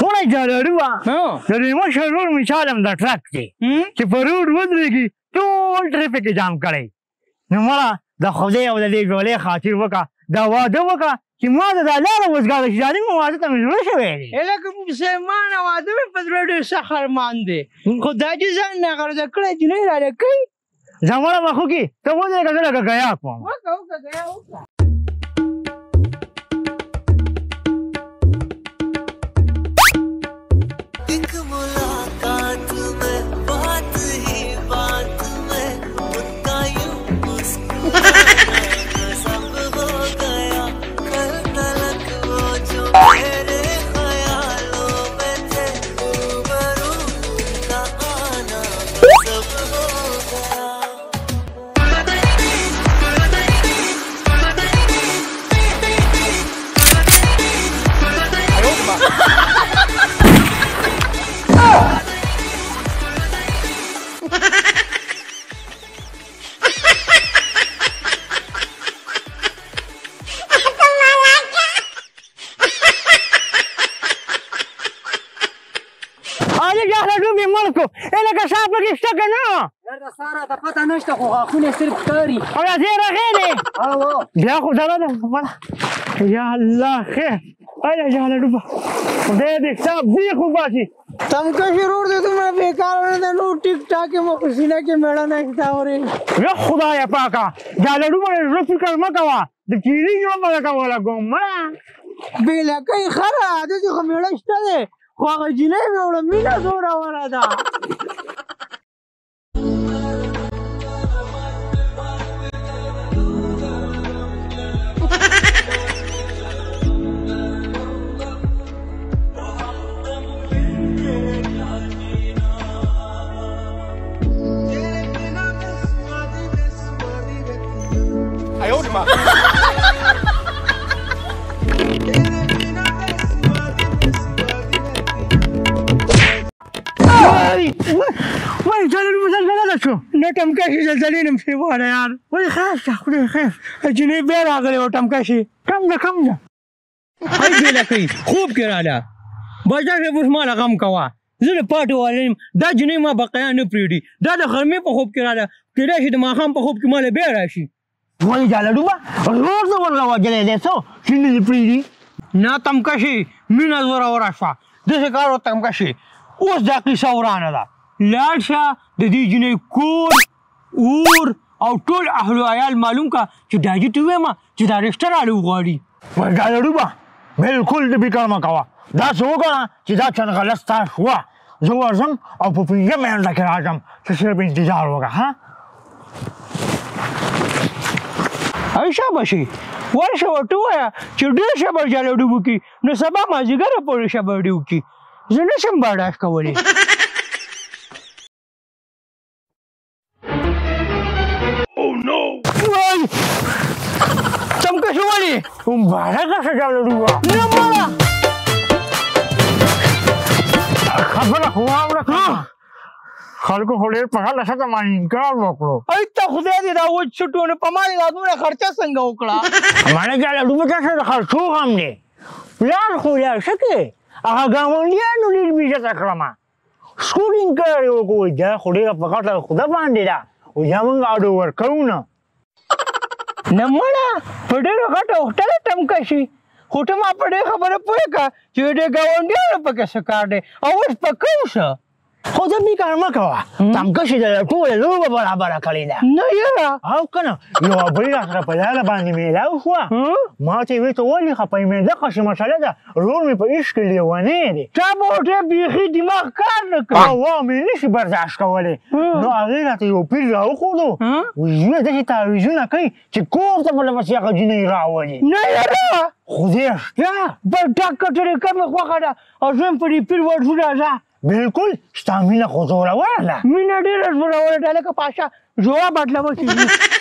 وړه جالړوه د دې مشر ورور مثال هم د ټرک دی چې په روډ ودرېږي ټول ټرافیک یې جام کړی نو مړه د خدای او د دې ګولې خاطر وکړه دا واده وکړه چې ما ته دا لاره وزګاره چې دا مې واده ته مې زړه شوی دی لکه مسلمانه واده مې په زړه ډېر سخت ارمان دی خو دا چې ځان ناغرضه کړی جنۍ راله کوي زمړه مخو کې ته ودرېږه زه لکه ګیا کوم وکړه ګیا وکړه لکه شا پکې شته که نه یاره ساره ته پته نشته خو غاښونه صرف ښکاري او دا ځای راغی دی بیا خو دغه ده یا الله خیر ایا جهله ډوبه خدای دې حساب بیخ وباسي تمکشي روډ دی دومره بېکاره نه ده نو ټیک ټاک یې مو په سینه کې مېړه نشته اورې یا خدایه پاکه جهله ډوبه زړه فکر مه کوه د چیني جوړ به درته ولګوم مړه بېلکۍ خره داسې خو مېړه شته دی خو هغه جینۍ مې وړه مینه زوروره ده وای جانو زلزله شو نه ټمکشي زلزلې نه مشي واله یار وای خیر شه خدای خیر جینۍ بیا راغلی و ټمکشي کم ده هی بېلکۍ خوب کې راله بس داسې اوس ماله غم کوه زه د پاټې والی یم دا جینۍ ما بقیا نه پرېږدي دا د غرمې په خوب کې راله کېدای شي د ماښام په خوب کې ماله بیا راشي ولې جاله ډوبه زور زه ورله وجلی دی څه چې نه دې پرېږدي نه تمکشي مینه زوروره شوه داسې کار و تمکشي اوس دا قصه ورانه ده لاړ شه د دې جینۍ کور اور او ټول اهل و عیال معلوم که چې ډاجي ته ووایم چې دا رشته راله وغواړي وای جاله ډوبه بلکل دې فکر مه کوه داسې وکړه چې دا چنغله ستا شوه زه ورځم او په 5 منټه کې راځم چې صرف انتظار وکړه ها شابه شي ورشه ورته ووایه چې ډېر شبر جاله ډوب وکړي نو سبا مازدیګره پورې شبر ډي وکړي زه نشم برداشت کولی تمکشي ولې مبارکه شه جاله ډوبه نه مړه خبره خو واوره خلکو خو ډېر په هله ښځه باندې انکار وکړو ای ته خدای دې دا وچ شټونه په ما دې دا دومره خرچه څنګه وکړه ماړه جاله ډوبه داسې د خرڅو غم دی پلار خو لاړ ښه کې هغه ګاونډیانو ډېر بېعزته کړمه سکوډینګ کړی وکړو دا خو ډېره په غټه خده باندې ده یا موږ اډو ورکوو نه نه مړه په ډېره غټه هوټله تمکشي خو ته ما په دې خبره پوه کړه چې دې ګاونډیانو پکې څه کار دی او اوس په کوم شه خو ته فکر مه کوه تمکشي د ټوله لوبه برابره کړې ده نه یاره او که نه یوه بلې راسره په لاره باندې میلاو شوه ما ته یې ویې ته ولې خفه یې مې دغه شي مسله ده ورور مې په عشق کې لیونی دی تا به ورته بیخي دماغ کار نه کړي وا مې نشي برداشت کولی نو هغې راته یو پیر راوښودو ویې داسې تعویضونه کوي چې کور ته به له پسې هغه جینۍ راولي نه یاره خدای شته بل ټاکه طریقه مې خوښه ده او زه هم په دې پیر ورشو راځه بالکل ستا مینه خو زوروره ده مینه ډېره زوروره ده لکه پاشا ژوره بدلوه کېږي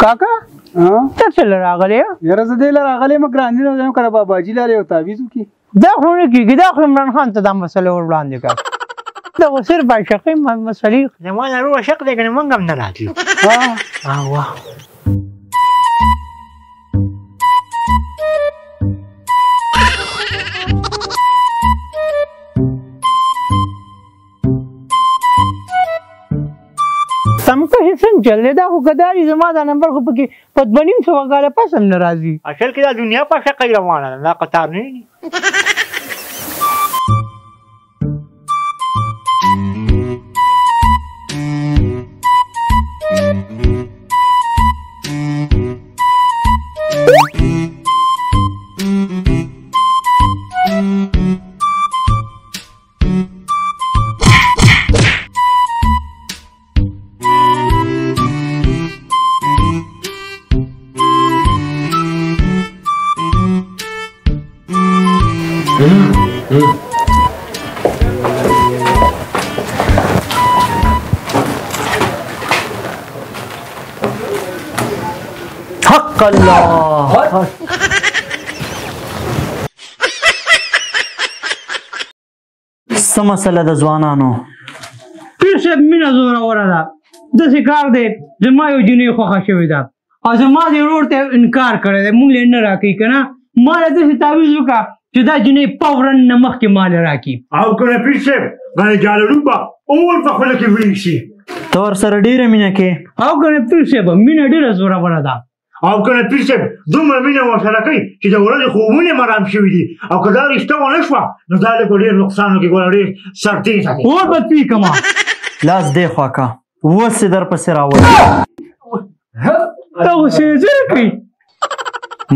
کاکا ته څه راغلی یاره زه دې له راغلی یم ګراني نه وایم که باباجي لاره یو تعویض وکړي دا خو نه کېږي دا خو عمران خان ته دا مسله ور وړاندې کړه دا خو صرف عاشقي مسلې زما نه روح عشق دی که نه موږ هم نه راتلو واه تمکشي څنګه چل دی دا خو ګداري زما دا نمبر خو پکې په 2.5 کاله پس هم نه راځي اصل کې دا دنیا په عشق روانه ده دا قطار نه دي حق الله څه مسله د ځوانانو پیر صاحب مینه زوروره ده داسې کار دی زما یو جنۍ خوښه شوې ده او زما دې ورور ته انکار کړی دی مونږ یې نه راکوي که نه ما له داسې تعویض وکړه چې دا جنۍ فورا نه مخکې ما له راکړي او که نه پیر صاحب غني جالړو به اور په خوله کې ویل شي ته ورسره ډېره مینه کې او که نه پیر صاحب مینه ډېره زوروره ده او که نه پیر صاحب دومره مینه ورسره کوي چې د ورځې خوبونه یې مرام شوي دي او که دا رشته ونه شوه نو دا لږ په ډېر نقصانو کې ګوره ډېر سرتېزه دی اور به پی کما لاس دې خوا کا اوس یې درپسې راولم دا خو سېزه کوي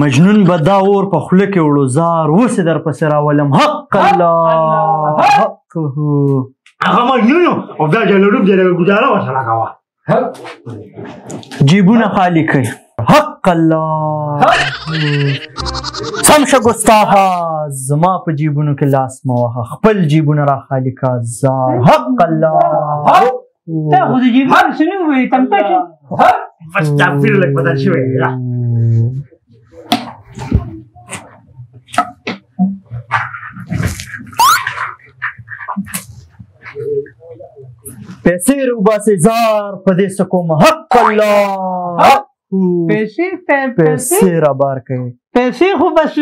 مجنون به دا اور په خوله کې وړو زار اوس یې درپسې راولم حق الله حقه هغه مجنون او دا جالړوب دی لږه ګزاره ورسره کوه جیبونه خالی کوي حق الله سم شه ګستاخه زما په جیبونو کې لاس مه وهه خپل جیبونه را خالی کا زار حق الله دا خو د جیبونو څه نه وویلې تمکشي بس دا پیر لږ بدل شوی دی پیسې روباسې زار په دې څه کوم حق الله پیسې رابار کوي پیسې خو بس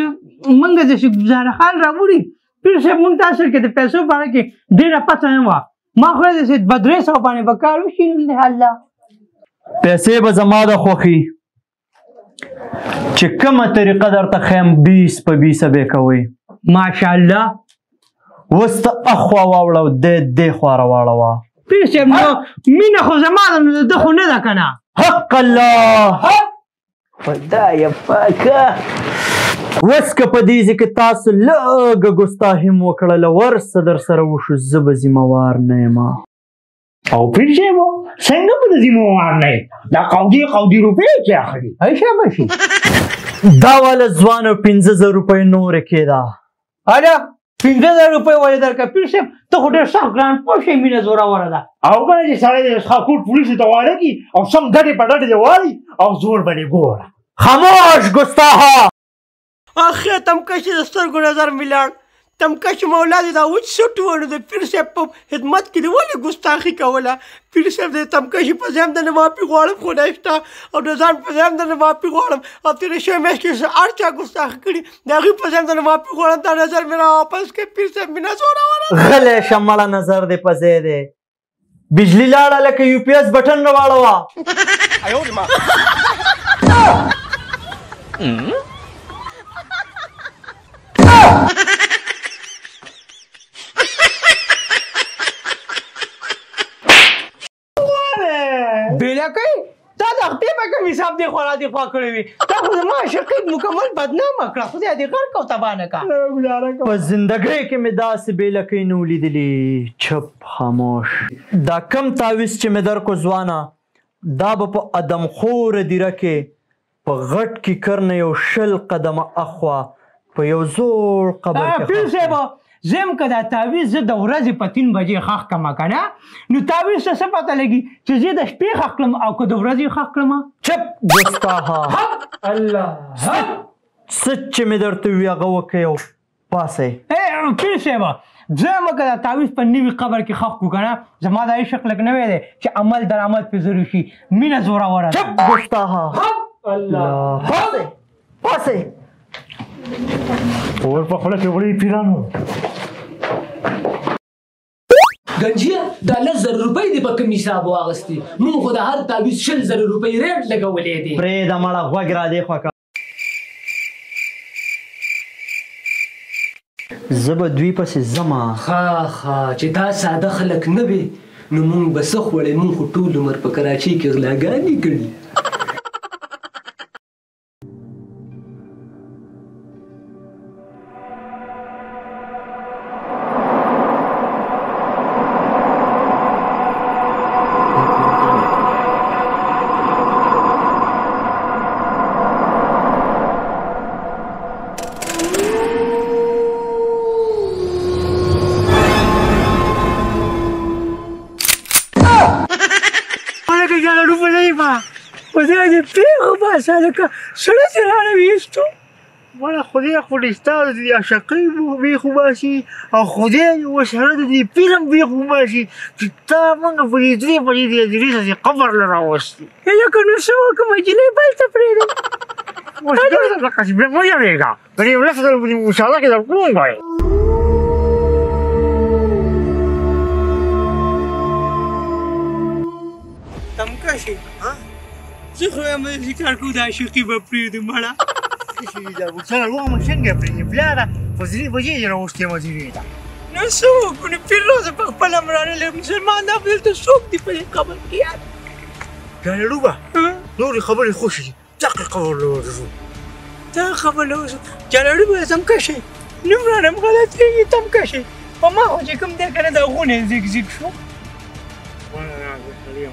موږ داسې ګزاره حال راوړي پیر صاحب موږ ته اصل کې د پیسو په اړه کې ډېره پته نه وه ما خو داسې 200 باندې به کار وشي انشاءالله پیسې به زما د خوښي چې کومه طریقه درته ښیم 20 په 20 به کوئ ماشاءالله اوس ته اخوا واوړه او دې خوا راواړوه پیر صاحب نو مینه خو زما ده نو د ده خو نه ده که نه حق الله خدایه پاکه اوس که په دې کې تاسو لږه ګستاهي م وکړله ورسه در سره وشو زه به ذمهوار نه یم او پیر صاحب څنګه به د ذمهوار نه یې دا قودي روپۍ چې اخلي شابه شي دا والا ځوانو 5,000 روپۍ نورې کېده هله 15,000 روپۍ ولې درکړه پیر صاحب ته خو ډېر سخت ګران پوه شئ مینه زوروره ده او که نه چې سړی د خاکوټ پولیسو ته واده کړي او سم ګټې په ډډې دې والي او زور به دې ګوره خاموش ګستاخه اخی تمکشي د سترګو نظر مې لاړ تمکشي مولا دې دا وچ سوټ و نو د پیر صاحب په خدمت کې دې ولې ګستاخي کوله پیر صاحب د تمکشي په ځای هم د نه معافي غواړم خو نشته او د ځان په ځای هم د نه معافي غواړم او تېرې شوې میاشت کې هر چا ګستاخي کړي د هغوی په ځای هم د نه معافي غواړم دا نظر مې را واپس کړې پیر صاحب مینه زوروره غلی شه مړه نظر دې په ځای دی بجلی لاړه لکه UPS بټن راواړوه بیله کوي تا د خپې په کوم حساب دې خوا را دې خوا کړی وي تا خو زما عاشقي مکمل بدنامه کړه خدای دې غرق او تباه نه کړه په زندګۍ کې مې داسې بېلکۍ نه ولیدلې چپ خاموش دا کم تعویض چې مې درکو ځوانه دا به په ادمخوره دیره کې په غټ کې کرنه یو 20 قدمه اخوا په یو زوړ قبر کې پیر صاحب زه یم که دا تعویض زه د ورځې په 3 بجې ښخ کړم که نه نو تعویض ته څه پته لګي چې زه د شپې ښخ کړم او که د ورځې ښخ کړم چپ ګستاخه الله څه چې مې درته وي هغه وکړئ او پاسئ پیر صاحب زه یم که دا تعویض په نوي قبر کې ښخ کړو که نه زما دا عشق لږ نوی دی چې عمل در عمل پرې ضرور شي مینه زوروره چپ ګستاخه الله پاسئ اور په خوله کې وړي پیرانو گنجیه دا 10,000 روپۍ دې په کوم حساب واغستې موږ خو د هر تعویض 10,000 روپۍ ریټ لګولی دی پرېږده مړه غوږ را دې خوا زه به دوی پسې ځمه ښه چې دا ساده خلک نه وي نو موږ به څه خوړی موږ خو ټول عمر په کراچۍ کې غلاګانې کړي خدای دې پېغه باسه لکه سړی دې رانه ویستو مړه خدای خو دې ستا د دې عاشقۍ بیخ وباسي او خدای دې ورسره د دې پیر هم بیخ وباسي چې تا موږ په دې 3 بجې د ادریس دې قبر له راوستي لکه نو څه وکړم نجلۍ بل ته پرېږدم اوس ګرځه لکه چې بیا مه یارېږه په دې 10,000 په دې مشاهده کې در کوم وایي تمکشي زه خو یم داسې کار کوو د عاشقي به پرېږدو مړه څنګه ووایم څنګه پرېږدي پلاره په 3 بجې یې راوستې مزیرې ته نو څه وکړو نو پیر روزه په خپله مړانه له مسلمان دا په دلته څوک دي په دې قبر کې یاد جانلوبه نورې خبرې خوښې دي دقې قبر له ورځو دا خبر له ورځو جانلوبه تمکشي نوم رانه م غلط کېږي تمکشي په ما خو چې کوم دی که نه دا غونې زیګ زیګ شو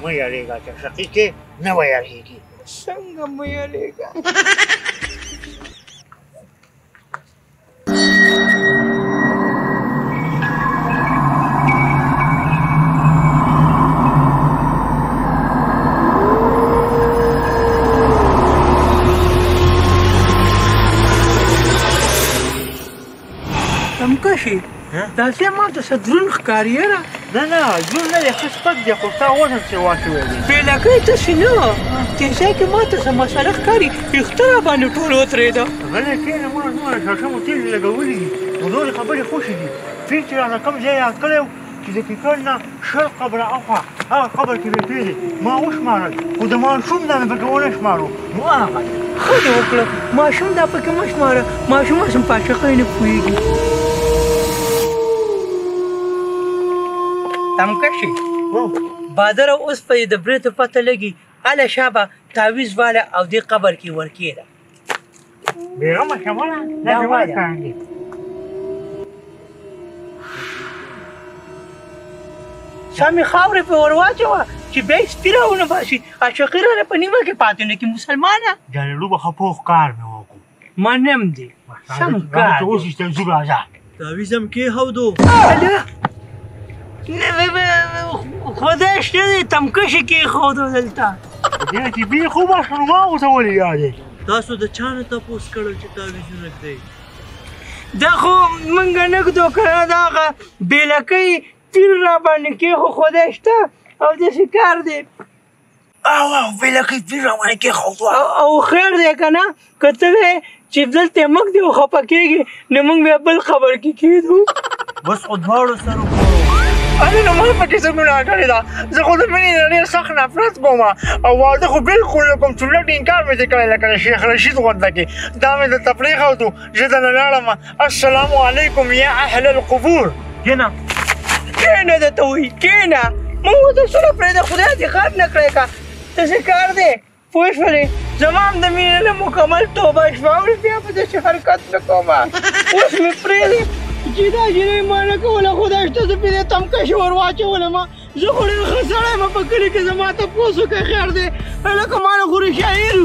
مه یارېږه چې عاشقي کې نه به یارېږي څنګه مه یارېږه تمکشي داسې ماته څه دروند ښکاري یاره نه دروند نه دی ښه سپک دی خو ستا وزن چې واچوی دی بېلکۍ تاسې نه دې ځای کې ماته څه مسله ښکاري ویښته را باندې ټول وترېده غلی کښېنه مړه دومره شړشمو تیل لګولي دي خو نورې خبرې خوښې دي پیر چې راته کوم ځای یاد کړی و چې د کیکړ نه 20 قبره اخوا هغه قبر کې مې پرېږدي ما وشمارل خو د ماشوم دا مې پکې ونه شمارو نو هغه ښه دې وکړه ماشوم دا پکې مه شماره ماشوم هسې په عاشقۍ نه پوهېږي تمکشي بادره اوس په د برېتو پته لګي هله شابه تعویض واله او دې قبر کې ورکېده بېغمه شه مړه دا مې ورکاندي سمې خاورې پرې ور واچوه چې بیا یې سپي راونه باسي عاشقي رانه په نیمه کې پاتې نه کړي مسلمانه جانلوبه ښه پوخ کار مې وکړو منم دې سم کار اوس ایستنځي راځه تعویض هم کېښودو خدای شته دی تمکشي کېښودو دلته دې چې بیخ وباسه نو ما ورته ولې یادې تاسو د چا نه تپوس کړل چې تعویضونه ږدئ دا خو موږ نه ږدو که نه دا هغه بېلکۍ پیر را باندې کېښو خدای شته او داسې کار دی او بېلکۍ پیر را باندې کېښودو او خیر دی که نه که ته وې چې دلته موږ دی خفه کېږي نو موږ بیا بل خبر کې کېدو بس خو دواړو سره وګورو نه ما پکې څه ګناه کړې ده زه خو د مینې نه ډېر سخت نفرت کوم او واده خو بالکل نه کوم چې لږ انکار مې ترې کړی لکه د شیخ رشید غونډه کې دا مې درته پرېښودو زه دننه لاړم السلام علیکم یا اهل القبور کېنه کېنه درته وایي کېنه موږ ورته څونه پرېږده خدای دې خراب نه کړی که داسې کار دی پوه شولې زما هم د مینې نه مکمل توبه شوه او بیا به داسې حرکت نه کوم اوس مې پرېږدې چې دا جنۍ ما نه کوله خدای شته زه پرې دې تمکشي ور واچولم زه خو ډېر ښه سړی یم په کلي کې زما تپوس وکړئ خیر دی هلکه ما نه خو رښتیا هېر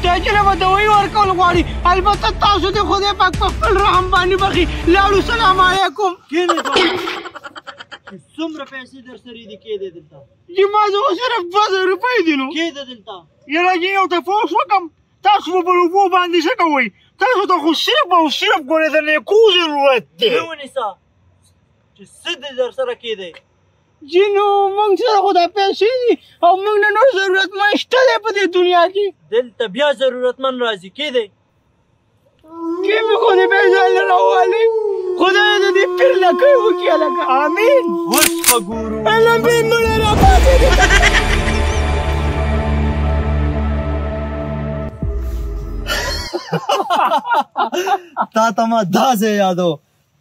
دا بچو له به دوایي ورکول غواړي البته تاسو د خدای پاک په خپل رحم باندې بخي لاړو سلام علیکم څومره پیسې در سره دي کېدې دلته جی ما زه خو صرف 2000 روپۍ دي نو کېده دلته یاره جی یو تفوس وکړم تاسو په اوبو باندې څه کوئ تاسو ته خو صرف او صرف ګورې د نیکو ضرورت دی ونیسه چې څه دې در سره کېدی جی نو موږ سره خو دا پیسې دي او موږ نه نور ضرورتمند شته دی په دې دنیا کې دلته بیا ضرورتمند راځي کېدی کې مې خو دې بې ځایه راوالې خدای دې دې پیر لکۍ وکړي هلکه امین اوس به ګورو الله بې مړی راپاڅېږي تا ته ما داسې یادو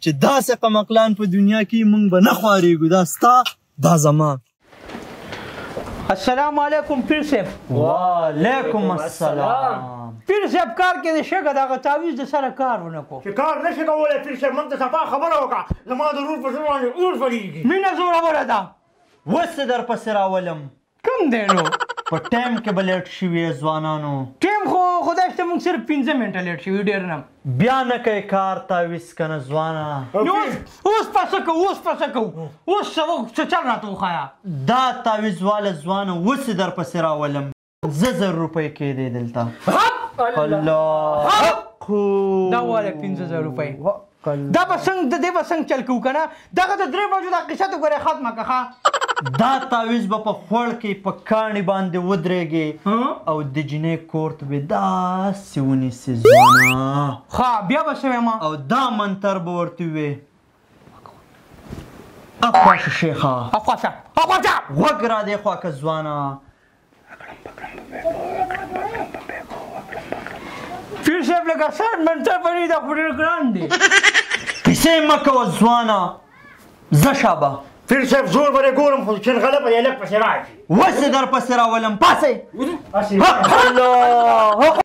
چې داسې قمقلان په دنیا کې مونږ به نه خوارېږو دا ستا دا زما السلام علیکم پیر صاحب وعلیکم السلام پیر صاحب کار کې د شګه دغه تعویض د سره کار ونه کو چې کار نشي کولی پیر صاحب موږ ته صفا خبره وکړه زما د رور په زړه باندې اور فریږي مینه زوروره ده اوس یې در پسې راولم کوم دی نو په ټایم کې به لیټ شوي ځوانانو ټیم خو خدای شته موږ صرف 15 منټه لیټ شوي ډېر نه بیا نه کوي کار تعویض که نه ځوانه اوس پسه کوو اوس پسه کوو اوس څه چل راته وښایه دا تعویض واله ځوانه اوس یې در پسې راولم 2000 روپۍ کېدی دلته الله دا واله 15000 روپۍ دا به څنګه د دې به څنګه چل کوو که نه دغه د 3 بجو دا قصه ته ګورې ختمه که ښه دا تعویض به په خوړ کې په کاڼي باندې ودرېږي او د جنۍ کور ته به داسې ونیسي ځوانه ښه بیا به څه وایم او دا منتر به ورته ووې اخواشه شیخه اخواشه اخواشه غوږ را دې خوا که ځوانه پیر صاحب لکه سر منتر پرې دا خو ډېر ګران دی کیسې مه کوه ځوانه ځه شابه پیر صاحب زور به دې ګورم خو چنغله به دې لږ پسې راشي اوس یې در پسې راولم پاسئ الله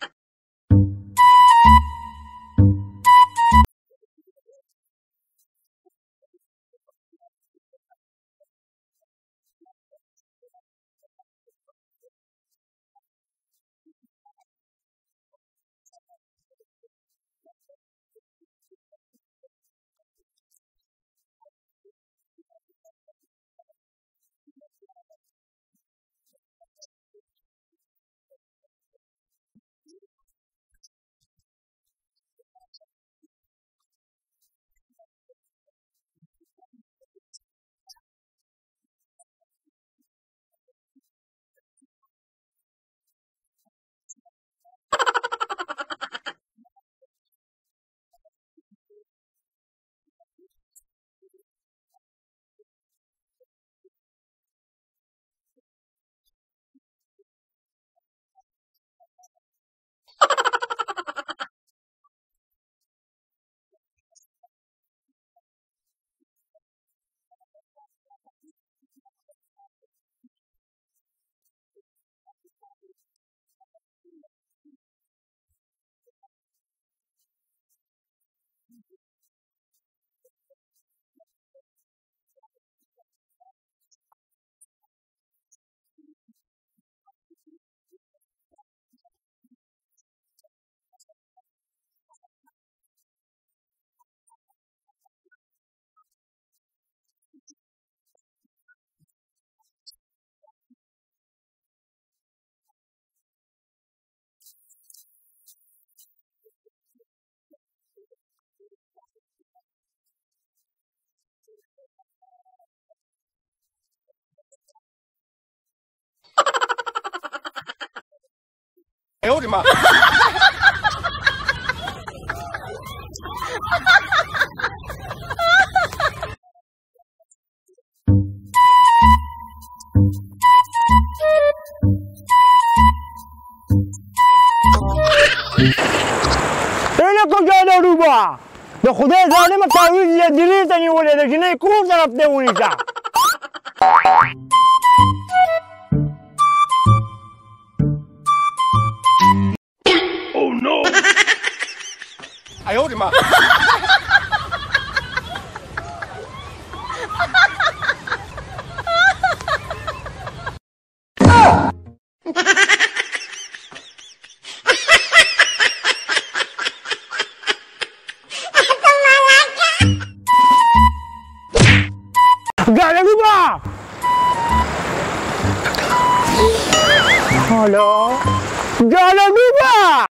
哎呦我的妈！د خدای ظالمه تعویض یې دلې ته نیولې ده چې نه یې کور طرف ته ونیسه哎呦我的妈！ هلا جالبوبا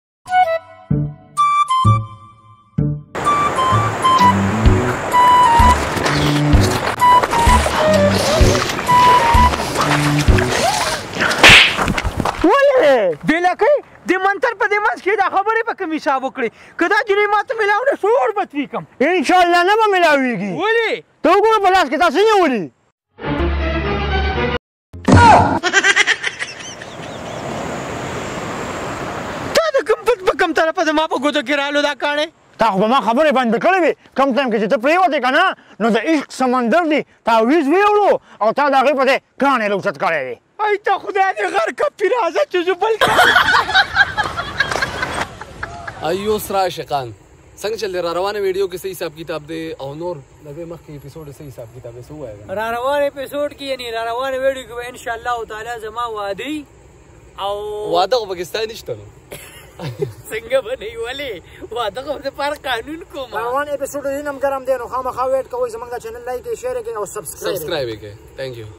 بېلکۍ د منتر په دې منځ کې دا خبرې په کوم حساب وکړې که دا جنۍ ماته ملاونه سوړ به ترې کړم انشاءالله نه به ملاویږي ولې ته وګوره په لاس کې تا څه نیولي تا د کوم پټ په کوم طرفه زما په ګوتو کې رالو دا کاڼې تا خو به ما خبرې بند کړې وې کم ټایم کې چې ته پرېوتې که نه نو د عشق سمندر دی تعویض ویوړو او تا د هغې په دې کاڼې لوچت کړی دی ای ته خدای دې غر کپي راځه چې زه بل ایو سره عاشقان څنګه چل را روانه ویډیو کې صحیح حساب کتاب دی او نور دغه مخکې اپیسوډ صحیح حساب کتاب یې څه وایي را روان اپیسوډ کې یعنی را روان ویډیو کې ان شاء الله تعالی زما وعده او واده خو پاکستان نشته نو څنګه بنې ولې واده خو د پر قانون کوم روان اپیسوډ یې نم ګرم دی نو خامخا ویټ کوئ زموږ د چینل لایک شیر کړئ او سبسکرایب کړئ ثانک یو